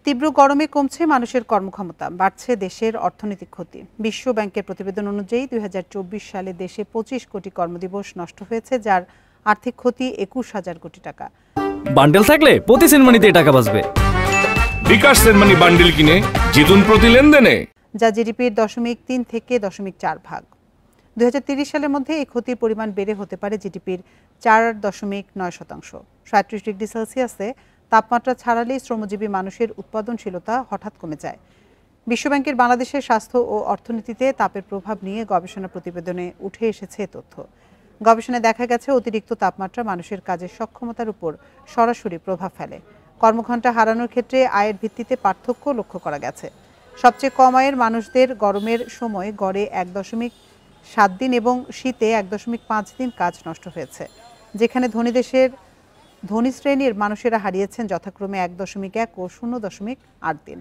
তীব্র গরমে কমছে মানুষের কর্মক্ষমতা, বাড়ছে দেশের অর্থনৈতিক ক্ষতি। বিশ্ব ব্যাংকের প্রতিবেদন অনুযায়ী ২০২৪ সালে দেশে ২৫ কোটি কর্মদিবস নষ্ট হয়েছে, যার আর্থিক ক্ষতি ২১,০০০ কোটি টাকা। বান্ডেল থাকলে প্রতি সেনমানিতে টাকা বাঁচবে। বিকাশ সেনমানি বান্ডেল কিনে জিতুন প্রতি লেনদেনে, যা জিডিপির 0.3 থেকে 0.4 ভাগ। ২০৩০ সালের মধ্যে এই ক্ষতির পরিমাণ বেড়ে হতে পারে জিডিপির 4.9%। ৩৭ ডিগ্রি সেলসিয়াসে তাপমাত্রা ছাড়ালেই শ্রমজীবী মানুষের উৎপাদনশীলতা হঠাৎ কমে যায়। বিশ্বব্যাংকের বাংলাদেশের স্বাস্থ্য ও অর্থনীতিতে তাপের প্রভাব নিয়ে গবেষণা প্রতিবেদনে উঠে এসেছে তথ্য। গবেষণায় দেখা গেছে, অতিরিক্ত তাপমাত্রা মানুষের কাজের সক্ষমতার উপর সরাসরি প্রভাব ফেলে। কর্মঘণ্টা হারানোর ক্ষেত্রে আয়ের ভিত্তিতে পার্থক্য লক্ষ্য করা গেছে। সবচেয়ে কম আয়ের মানুষদের গরমের সময় গড়ে 1.7 দিন এবং শীতে 1.5 দিন কাজ নষ্ট হয়েছে, যেখানে ধনী শ্রেণীর মানুষেরা হারিয়েছেন যথাক্রমে 1.1 ও 0.8 দিন।